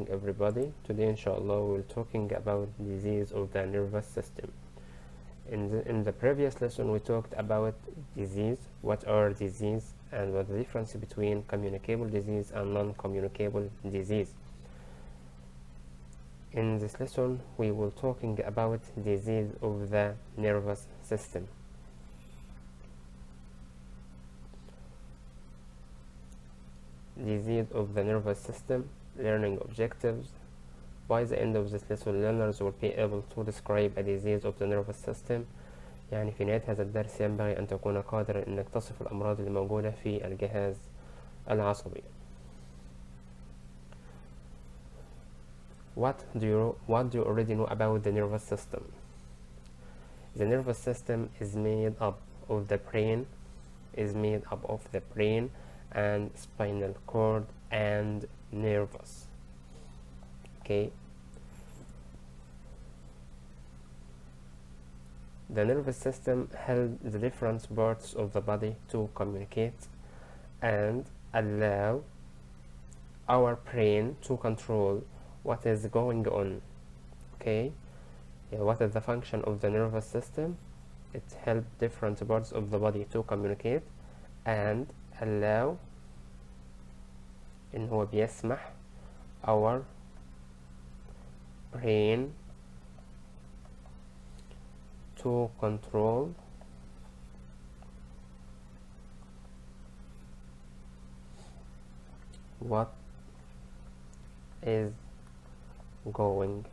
morning everybody. Today inshallah we're talking about disease of the nervous system. In the previous lesson we talked about disease, what are disease and what the difference between communicable disease and non-communicable disease. In this lesson we will talking about disease of the nervous system. Disease of the nervous system, learning objectives. By the end of this lesson learners will be able to describe a disease of the nervous system. يعني في نهاية هذا الدرس ينبغي أن تكون قادرا أنك تصف الأمراض اللي موجودة في الجهاز العصبي. What do you already know about the nervous system? The nervous system is made up of the brain, and spinal cord and nervous. Okay. The nervous system helps the different parts of the body to communicate and allow our brain to control what is going on. Okay. What is the function of the nervous system? It helps different parts of the body to communicate and allow إن هو بيسمح our brain to control what is going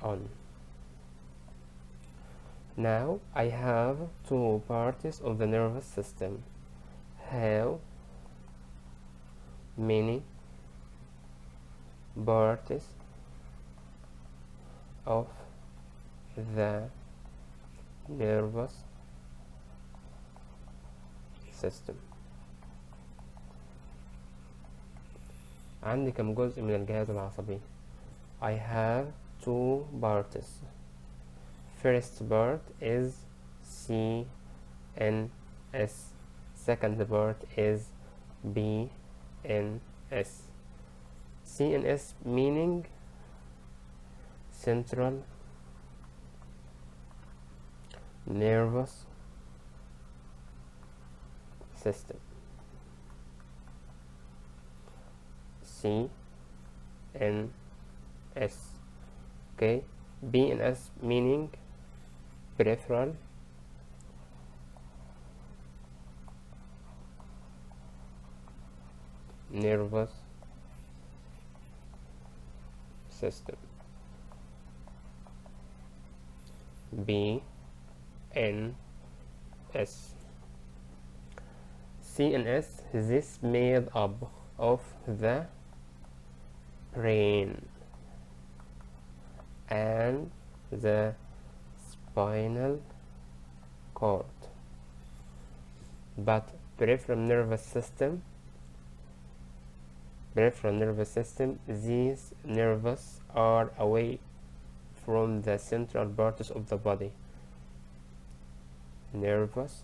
on. Now I have two parts of the nervous system. How many parts of the nervous system. عندي كم جزء من الجهاز العصبي؟ I have two parts. First part is CNS. Second part is BNS. CNS meaning central nervous system. CNS. Okay. BNS meaning peripheral nervous system. BNS. CNS, this made up of the brain and the spinal cord, but peripheral nervous system, these nerves are away from the central parts of the body. Nerves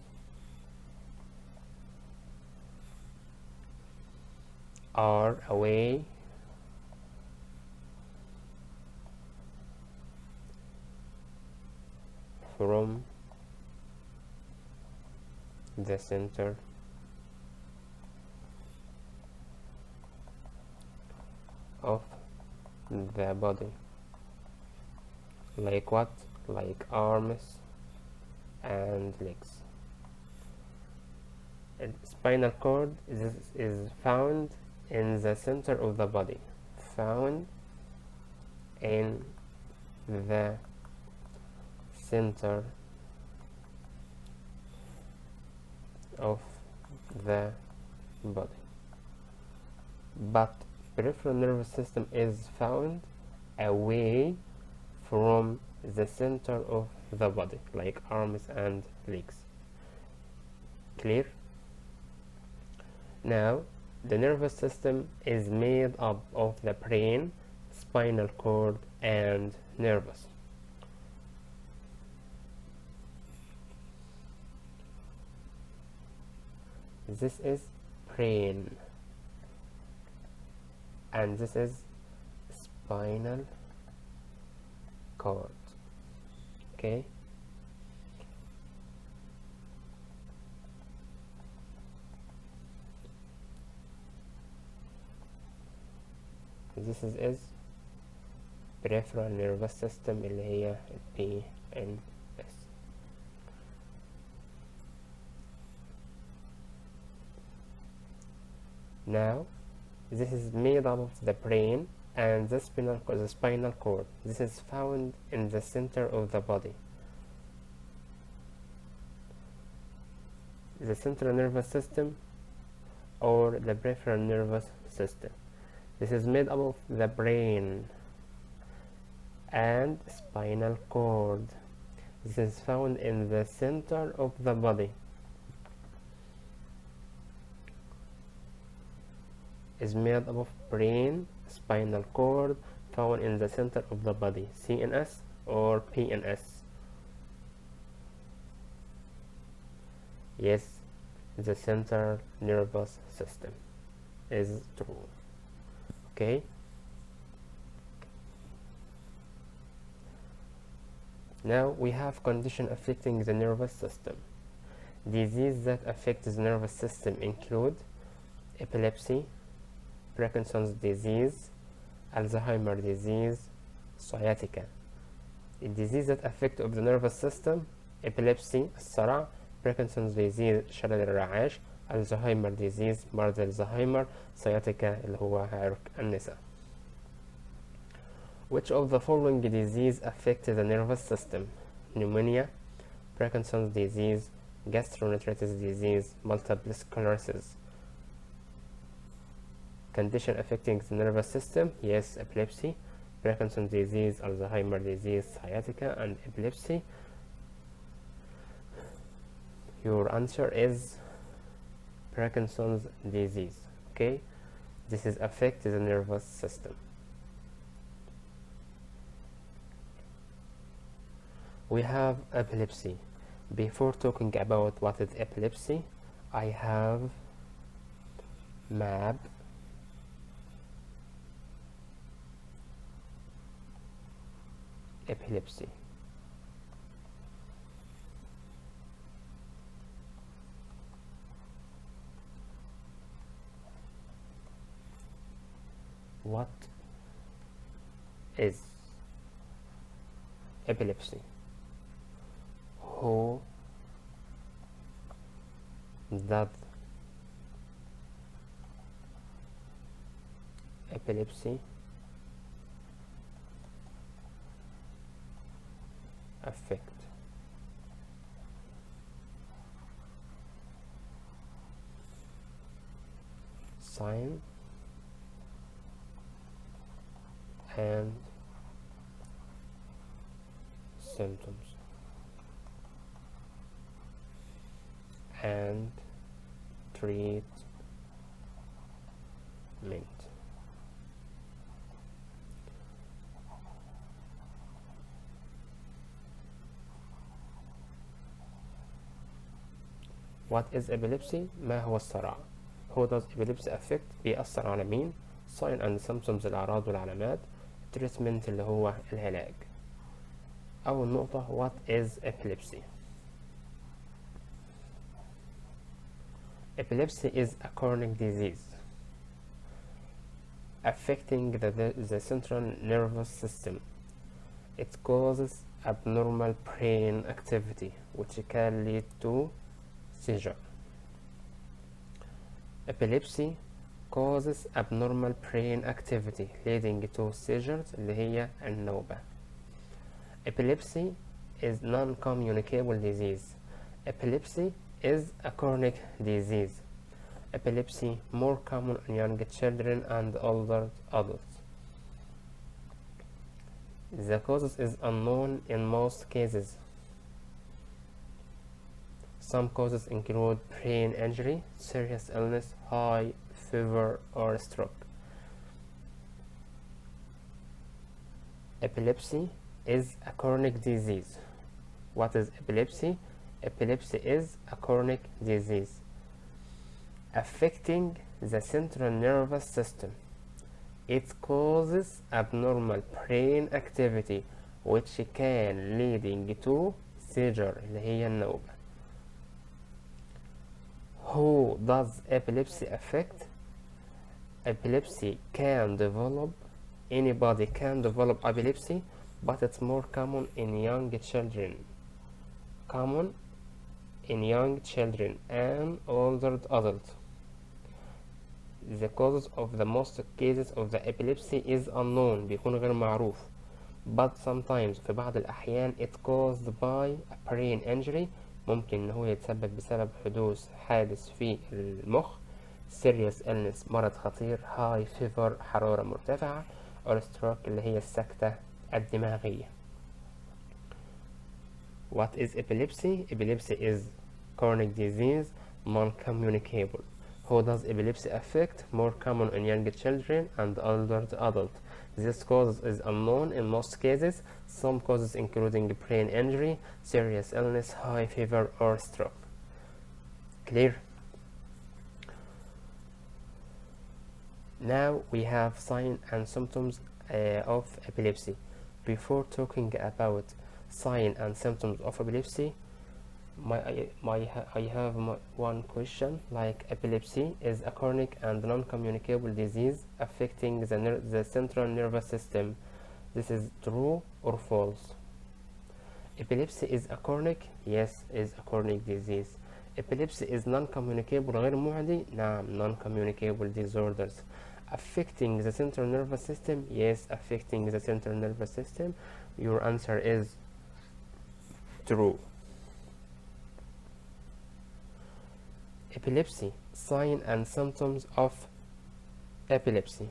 are away from the center of the body. Like what? Like arms and legs. And spinal cord is found in the center of the body. Found in the center of the body. But peripheral nervous system is found away from the center of the body, like arms and legs. Clear? Now, the nervous system is made up of the brain, spinal cord, and nervous. This is brain. and this is spinal cord. Okay, this is peripheral nervous system اللي هي PNS. Now this is made up of the brain and the spinal cord. This is found in the center of the body. The central nervous system or the peripheral nervous system. This is made up of the brain and spinal cord. This is found in the center of the body. Is made up of brain, spinal cord, found in the center of the body, CNS or PNS. Yes, the central nervous system is true. Okay. Now we have condition affecting the nervous system. Diseases that affect the nervous system include epilepsy, Parkinson's disease, Alzheimer disease, sciatica. The disease that affect the nervous system: epilepsy الصرع, Parkinson's disease شلل الرعاش, Alzheimer disease مرض الزهايمر, sciatica اللي هو عرق النساء. Which of the following disease affect the nervous system? Pneumonia, Parkinson's disease, gastroenteritis disease, multiple sclerosis. Condition affecting the nervous system: yes, epilepsy, Parkinson's disease, Alzheimer disease, sciatica, and epilepsy. Your answer is Parkinson's disease. Okay, this is affect the nervous system. We have epilepsy. Before talking about what is epilepsy, I have map epilepsy. What is epilepsy? Who does epilepsy affect? Sign and symptoms and treatment. What is epilepsy؟ ما هو الصرع؟ Who does epilepsy affect؟ بيأثر على مين؟ Sign and symptoms الأعراض والعلامات. Treatment اللي هو العلاج. أول نقطة what is epilepsy؟ Epilepsy is a chronic disease affecting the central nervous system. It causes abnormal brain activity which can lead to seizure. Epilepsy causes abnormal brain activity leading to seizures اللي هي النوبة. Epilepsy is non-communicable disease. Epilepsy is a chronic disease. Epilepsy more common in young children and older adults. The causes is unknown in most cases. Some causes include brain injury, serious illness, high fever, or stroke. Epilepsy is a chronic disease. What is epilepsy? Epilepsy is a chronic disease affecting the central nervous system. It causes abnormal brain activity which can leading to seizure اللي هي النوبة. Who does epilepsy affect? Epilepsy can develop, anybody can develop epilepsy, but it's more common in young children. Common in young children and older adults. The causes of the most cases of the epilepsy is unknown بيكون غير معروف. But sometimes في بعض الأحيان it caused by a brain injury ممكن إن هو يتسبب بسبب حدوث حادث في المخ serious illness مرض خطير high fever حرارة مرتفعة or stroke اللي هي السكتة الدماغية. What is epilepsy? Epilepsy is chronic disease non-communicable. Who does epilepsy affect? More common in young children and older adults. This cause is unknown in most cases. Some causes including brain injury, serious illness, high fever or stroke. Clear? Now we have signs and symptoms of epilepsy. Before talking about signs and symptoms of epilepsy, I have one question, like epilepsy is a chronic and non-communicable disease affecting the central nervous system. This is true or false? Epilepsy is a chronic? Yes, is a chronic disease. Epilepsy is non-communicable غير معدي؟ نعم, non-communicable disorders. Affecting the central nervous system? Yes, affecting the central nervous system. Your answer is true. Epilepsy, sign and symptoms of epilepsy.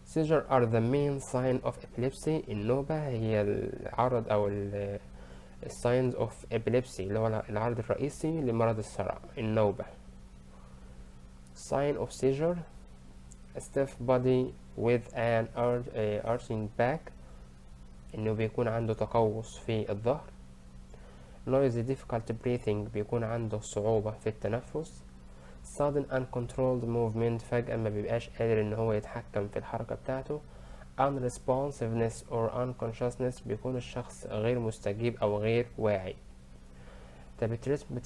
Seizures are the main sign of epilepsy. النوبة هي العرض أو signs of epilepsy اللي هو العرض الرئيسي لمرض الصرع النوبة. Sign of seizure: a stiff body with an arching back إنه بيكون عنده تقوس في الظهر. Noisy difficult breathing بيكون عنده صعوبة في التنفس. Sudden uncontrolled movement فجأة ما بيبقاش قادر إن هو يتحكم في الحركة بتاعته. Unresponsiveness or unconsciousness بيكون الشخص غير مستجيب أو غير واعي. طب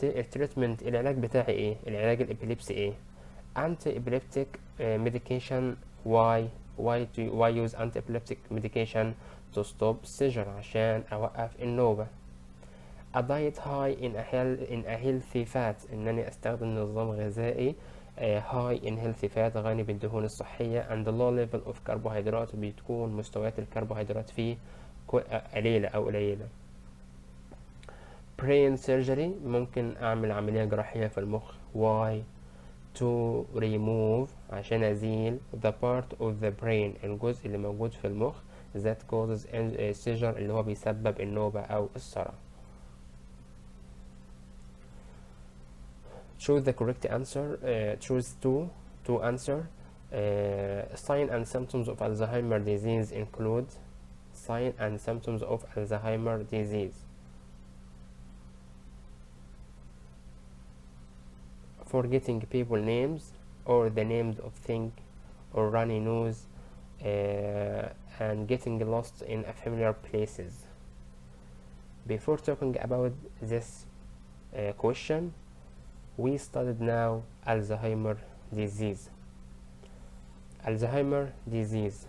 التريتمنت العلاج بتاعي إيه؟ العلاج الإبيليبسي إيه؟ Anti-epileptic medication. Why use anti-epileptic medication? To stop seizure عشان أوقف النوبة. A diet high in a healthy fat إنني أستخدم نظام غذائي high in healthy fat غني بالدهون الصحية and low level of carbohydrate بتكون مستويات الكربوهيدرات فيه قليلة أو قليلة. Brain surgery ممكن أعمل عملية جراحية في المخ. Why? To remove عشان أزيل the part of the brain الجزء اللي موجود في المخ that causes seizure اللي هو بيسبب النوبة أو الصرع. Choose the correct answer. Choose to answer. Sign and symptoms of Alzheimer disease include. Sign and symptoms of Alzheimer disease: forgetting people names or the names of things, or runny nose, and getting lost in familiar places. Before talking about this question, we studied now Alzheimer disease. Alzheimer disease.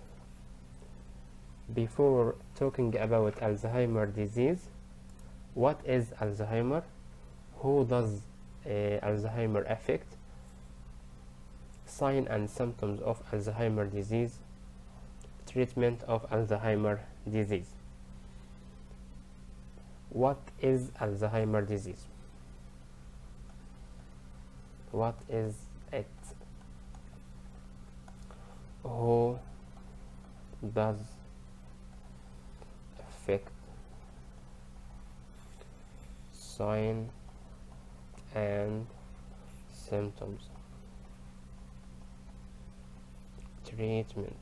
Before talking about Alzheimer disease, what is Alzheimer? Who does Alzheimer affect? Sign and symptoms of Alzheimer disease. Treatment of Alzheimer disease. What is Alzheimer disease? What is it? Who does affect? Sign and symptoms. Treatment.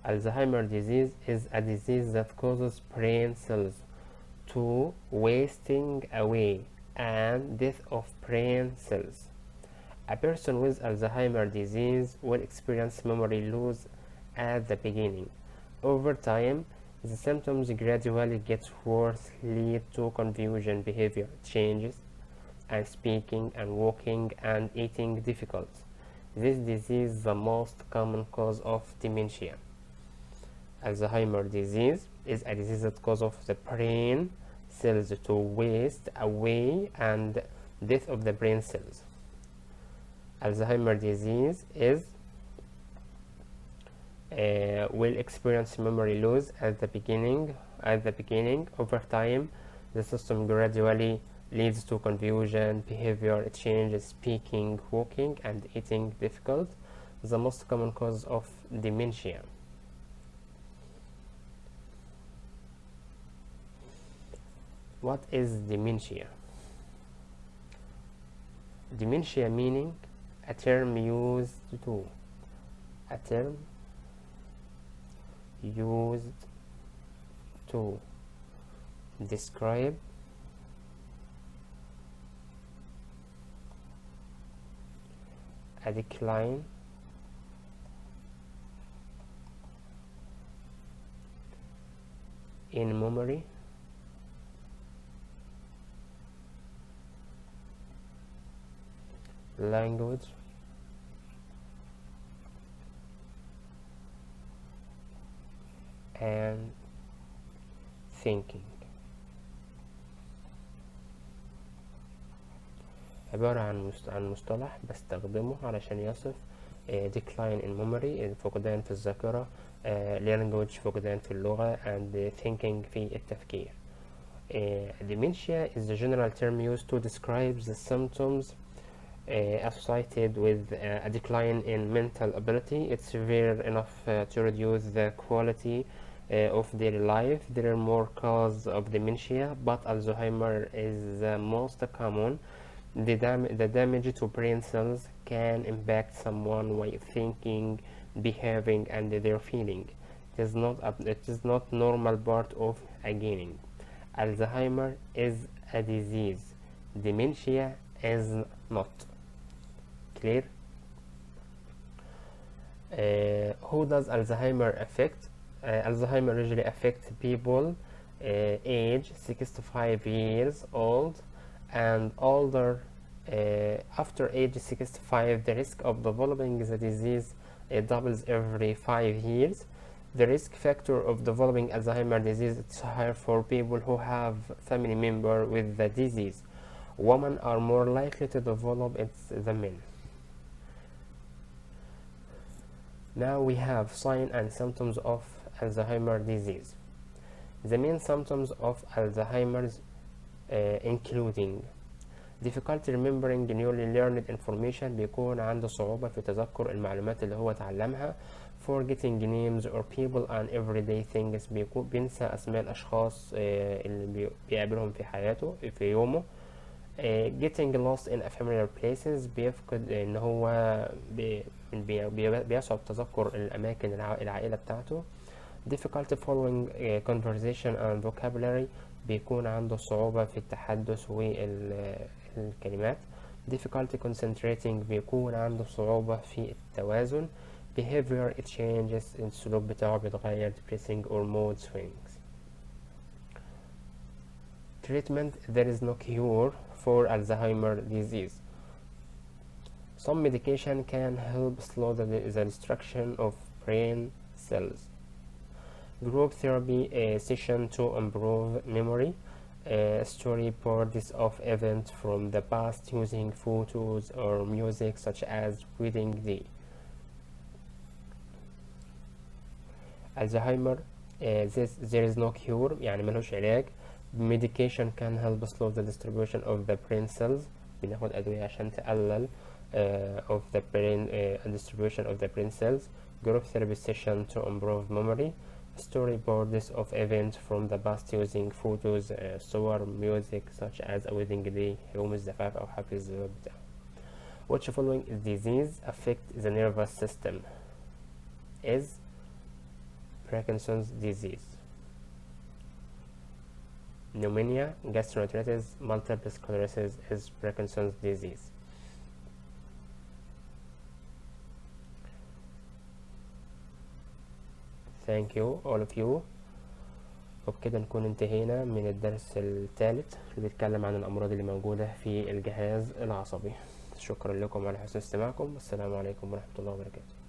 Alzheimer disease is a disease that causes brain cells to wasting away and death of brain cells. A person with Alzheimer's disease will experience memory loss at the beginning. Over time, the symptoms gradually get worse, lead to confusion, behavior changes, and speaking and walking and eating difficulty. This disease is the most common cause of dementia. Alzheimer's disease is a disease that causes the brain cells to waste away and death of the brain cells. Alzheimer's disease is will experience memory loss at the beginning. Over time, the system gradually leads to confusion, behavior changes, speaking, walking, and eating difficult, the most common cause of dementia. What is dementia? Dementia meaning a term used to describe a decline in memory, language, and thinking. عبارة عن مصطلح بستخدمه علشان يصف decline in memory، فقدان في الذاكرة، language، فقدان في اللغة، and thinking في التفكير. Dementia is the general term used to describe the symptoms associated with a decline in mental ability. It's severe enough to reduce the quality of daily life. There are more causes of dementia, but Alzheimer is the most common. The damage to brain cells can impact someone's way of thinking, behaving, and their feeling. It is not normal part of aging. Alzheimer is a disease. Dementia is not. Clear? Who does Alzheimer affect? Alzheimer usually affects people age 65 years old and older. After age 65, the risk of developing the disease doubles every 5 years. The risk factor of developing Alzheimer's disease is higher for people who have family member with the disease. Women are more likely to develop it than men. Now we have signs and symptoms of Alzheimer's disease. The main symptoms of Alzheimer's including difficulty remembering newly learned information، بيكون عنده صعوبة في تذكر المعلومات اللي هو اتعلمها. forgetting names or people and everyday things، بينسى أسماء الأشخاص اللي بيقابلهم في حياته في يومه. getting lost in familiar places، بيفقد إن هو بيصعب تذكر الأماكن العائلة بتاعته. difficulty following conversation and vocabulary، بيكون عنده صعوبة في التحدث والكلمات. difficulty concentrating، بيكون عنده صعوبة في التوازن. behavior changes، السلوك بتاعه بيتغير. depressing or mood swings. treatment: there is no cure for Alzheimer's disease. Some medication can help slow the destruction of brain cells. Group therapy session to improve memory. Storyboards of events from the past using photos or music such as wedding day. Alzheimer there is no cure، يعني ملوش علاج. medication can help slow the distribution of the brain cells، بناخد أدوية عشان تقلل of the brain distribution of the brain cells. Group therapy session to improve memory. Storyboards of events from the past using photos صور music such as a wedding day، يوم الزفاف أو حفل الزواج بتاعه. Which following disease affect the nervous system? Is Parkinson's disease. pneumonia, gastroenteritis, multiple sclerosis is Parkinson's disease. Thank you all of you. وبكده نكون انتهينا من الدرس الثالث اللي بيتكلم عن الأمراض اللي موجودة في الجهاز العصبي. شكرا لكم على حسن استماعكم، والسلام عليكم ورحمة الله وبركاته.